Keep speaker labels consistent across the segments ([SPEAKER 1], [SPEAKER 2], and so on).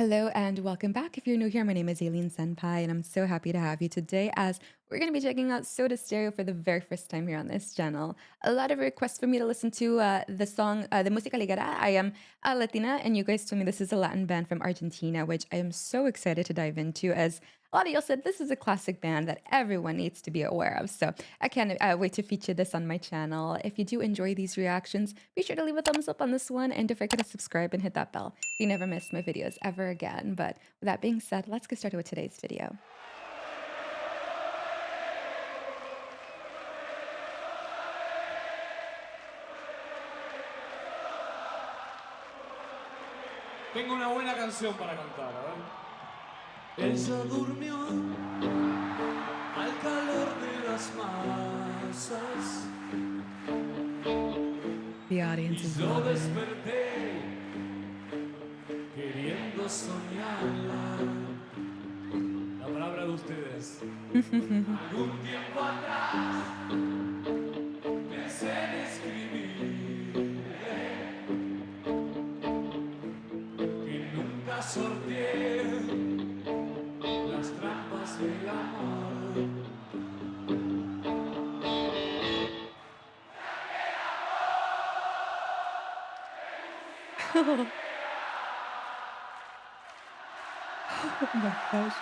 [SPEAKER 1] Hello and welcome back. If you're new here, my name is Aileen Senpai, and I'm so happy to have you today as we're going to be checking out Soda Stereo for the very first time here on this channel. A lot of requests for me to listen to the song, the Musica Ligera. I am a Latina, and you guys told me this is a Latin band from Argentina, which I am so excited to dive into as a lot of y'all said this is a classic band that everyone needs to be aware of. So I can't wait to feature this on my channel. If you do enjoy these reactions, be sure to leave a thumbs up on this one and don't forget to subscribe and hit that bell so you never miss my videos ever again. But with that being said, let's get started with today's video.
[SPEAKER 2] Tengo una buena canción para cantar, a ver. Ella durmió al calor de las masas
[SPEAKER 1] The audience
[SPEAKER 2] y
[SPEAKER 1] is
[SPEAKER 2] yo
[SPEAKER 1] loving it.
[SPEAKER 2] desperté queriendo soñarla. La palabra de ustedes. Algún tiempo atrás pensé en escribir que nunca sorteé las trampas del amor.
[SPEAKER 1] Oh my gosh.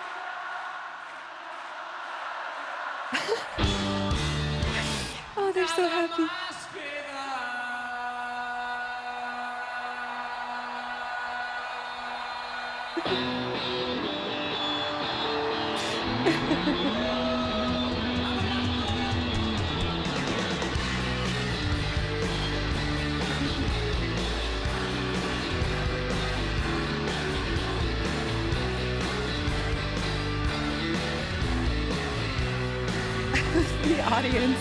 [SPEAKER 1] Oh, they're so
[SPEAKER 2] Nada
[SPEAKER 1] happy.
[SPEAKER 2] más queda.
[SPEAKER 1] The audience.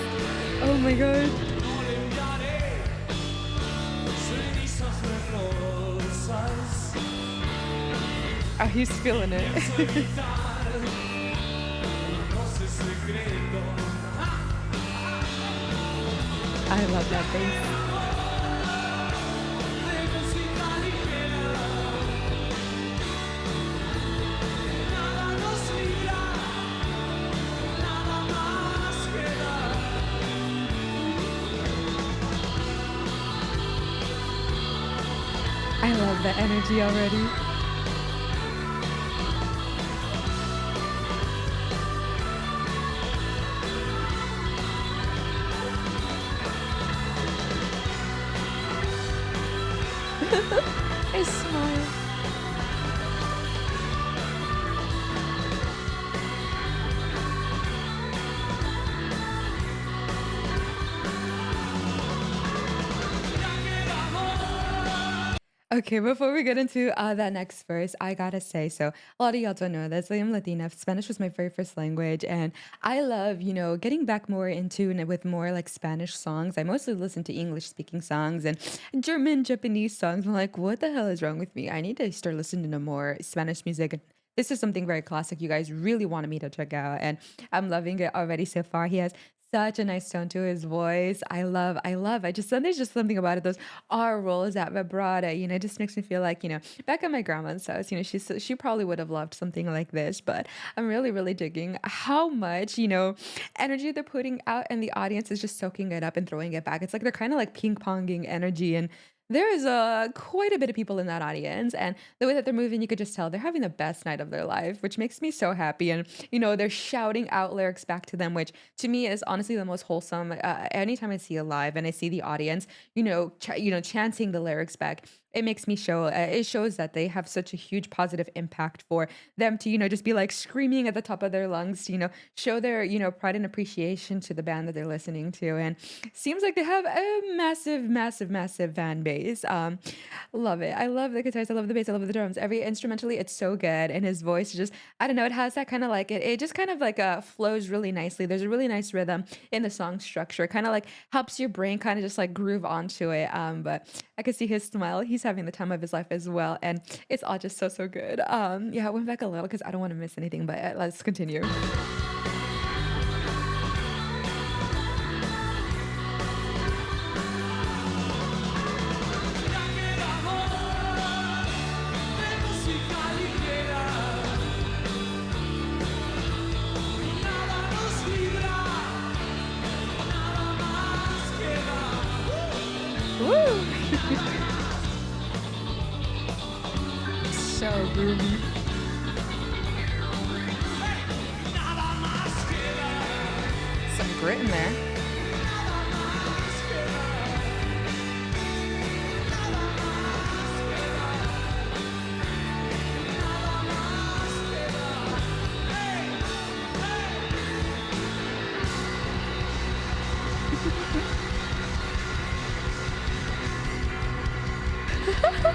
[SPEAKER 1] Oh my god.
[SPEAKER 2] No le enviaré cenizas de rosas.
[SPEAKER 1] Oh, he's feeling it.
[SPEAKER 2] Pienso evitar un roce secreto.
[SPEAKER 1] I love that bass.
[SPEAKER 2] De música ligera. Nada nos libra, nada más queda.
[SPEAKER 1] I love the energy already. I smile. Okay, before we get into that next verse, I gotta say, so a lot of y'all don't know this. I am Latina. Spanish was my very first language, and I love, getting back more in tune with more like Spanish songs. I mostly listen to English speaking songs and German, Japanese songs. I'm like, what the hell is wrong with me? I need to start listening to more Spanish music. This is something very classic you guys really wanted me to check out, and I'm loving it already so far. He has such a nice tone to his voice. I just, there's just something about it. Those R rolls, that vibrato, it just makes me feel like, back at my grandma's house, she probably would have loved something like this, but I'm really, really digging how much, energy they're putting out and the audience is just soaking it up and throwing it back. It's like they're kind of like ping ponging energy and there is quite a bit of people in that audience, and the way that they're moving, you could just tell they're having the best night of their life, which makes me so happy. And they're shouting out lyrics back to them, which to me is honestly the most wholesome. Anytime I see a live and I see the audience, chanting the lyrics back, it makes me show. It shows that they have such a huge positive impact for them to just be like screaming at the top of their lungs to show their pride and appreciation to the band that they're listening to, and seems like they have a massive, massive, massive fan base. Love it. I love the guitars. I love the bass. I love the drums. Every instrumentally, it's so good, and his voice just I don't know. It has that kind of like it just kind of like flows really nicely. There's a really nice rhythm in the song structure. Kind of like helps your brain kind of just like groove onto it. But I could see his smile. He's having the time of his life as well, and it's all just so so good. Yeah, I went back a little because I don't want to miss anything. But let's continue.
[SPEAKER 2] Musica Ligera.
[SPEAKER 1] So groovy.
[SPEAKER 2] Nada más queda,
[SPEAKER 1] Some grit in there.
[SPEAKER 2] nada más queda, nada más queda, nada más queda. ¡Hey! ¡Hey!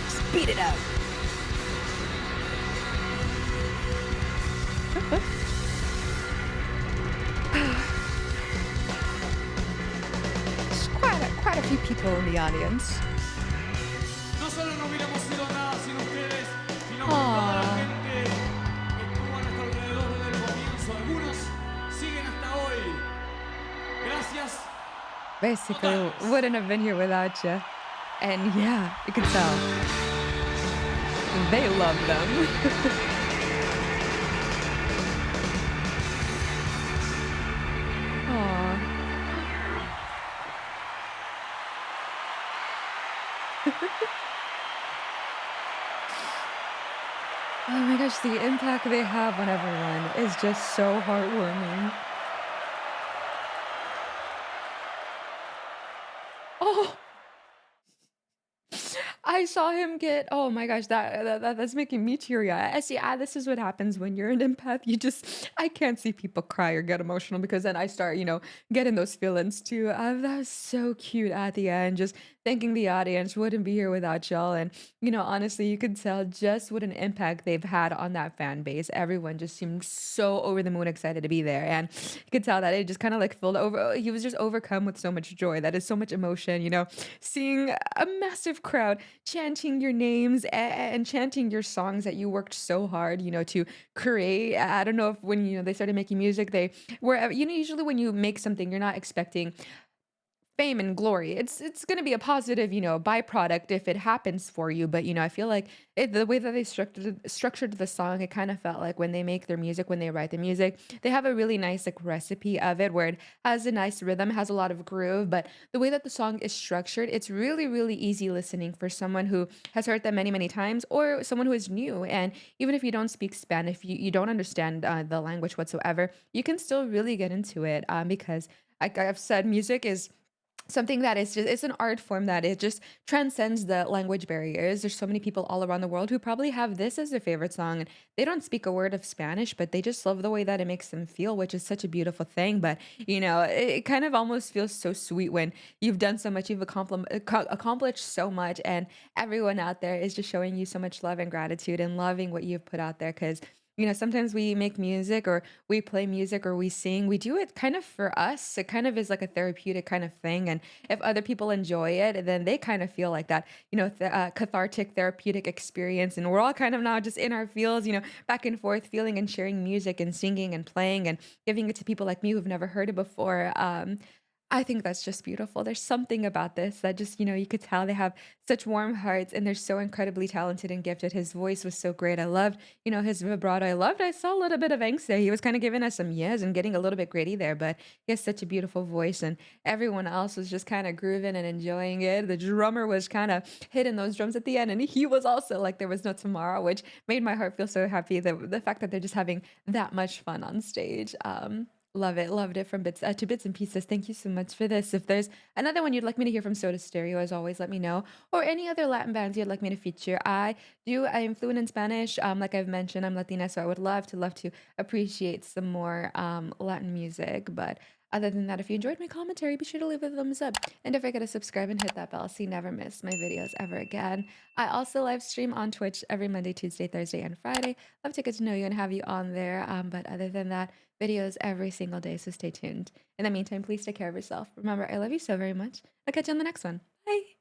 [SPEAKER 1] Speed it up. There's quite a few people in the audience.
[SPEAKER 2] No solo no hubiéramos sido nada sin ustedes, sino con toda la
[SPEAKER 1] Aw.
[SPEAKER 2] gente que estuvo a nuestro alrededor desde el comienzo. Algunos siguen hasta hoy. Gracias
[SPEAKER 1] Basically,
[SPEAKER 2] totales.
[SPEAKER 1] wouldn't have been here without you. And yeah, you can tell they love them. Aw. Oh my gosh, the impact they have on everyone is just so heartwarming. Oh, I saw him get oh my gosh, that's making me teary-eyed. I see, this is what happens when you're an empath. You just I can't see people cry or get emotional because then I start, getting those feelings too. That was so cute at the end, just thanking the audience, wouldn't be here without y'all. And, honestly, you could tell just what an impact they've had on that fan base. Everyone just seemed so over the moon excited to be there. And you could tell that it just kind of like filled over. He was just overcome with so much joy. That is so much emotion, seeing a massive crowd chanting your names and chanting your songs that you worked so hard, to create. I don't know if when, they started making music, they were, usually when you make something, you're not expecting fame and glory. It's gonna be a positive, byproduct if it happens for you. But I feel like the way that they structured the song, it kind of felt like when they make their music, when they write the music, they have a really nice like recipe of it where it has a nice rhythm, has a lot of groove. But the way that the song is structured, it's really, really easy listening for someone who has heard them many, many times, or someone who is new. And even if you don't speak Spanish, if you don't understand the language whatsoever, you can still really get into it because like I've said, music is something that is just it's an art form that it just transcends the language barriers. There's so many people all around the world who probably have this as their favorite song and they don't speak a word of Spanish, but they just love the way that it makes them feel, which is such a beautiful thing. But it kind of almost feels so sweet when you've done so much, you've accomplished so much, and everyone out there is just showing you so much love and gratitude and loving what you've put out there. Because sometimes we make music or we play music or we sing. We do it kind of for us. It kind of is like a therapeutic kind of thing. And if other people enjoy it, then they kind of feel like that, cathartic, therapeutic experience. And we're all kind of now just in our fields, back and forth, feeling and sharing music and singing and playing and giving it to people like me who've never heard it before. I think that's just beautiful. There's something about this that just, you could tell they have such warm hearts and they're so incredibly talented and gifted. His voice was so great. I loved, his vibrato. I saw a little bit of angst there. He was kind of giving us some yes and getting a little bit gritty there, but he has such a beautiful voice and everyone else was just kind of grooving and enjoying it. The drummer was kind of hitting those drums at the end and he was also like there was no tomorrow, which made my heart feel so happy. The fact that they're just having that much fun on stage. Love it, loved it from bits to bits and pieces. Thank you so much for this. If there's another one you'd like me to hear from Soda Stereo, as always, let me know. Or any other Latin bands you'd like me to feature. I'm fluent in Spanish. Like I've mentioned, I'm Latina, so I would love to appreciate some more Latin music. But other than that, if you enjoyed my commentary, be sure to leave a thumbs up. And don't forget to subscribe and hit that bell so you never miss my videos ever again. I also live stream on Twitch every Monday, Tuesday, Thursday, and Friday. Love to get to know you and have you on there. But other than that, videos every single day, so stay tuned. In the meantime, please take care of yourself. Remember, I love you so very much. I'll catch you on the next one. Bye.